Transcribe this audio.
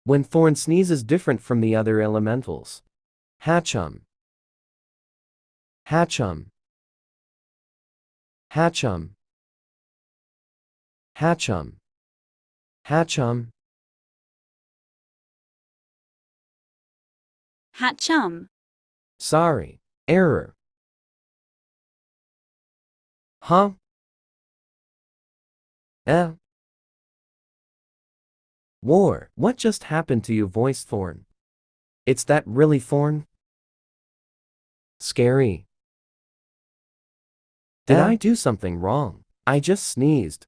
When Thorn sneezes different from the other elementals. Hatchum. Hatchum. Hatchum. Hatchum. Hatchum. Hatchum. Sorry. Error. Huh? War. What just happened to you, voice Thorn? It's that really Thorn? Scary. Did I do something wrong? I just sneezed.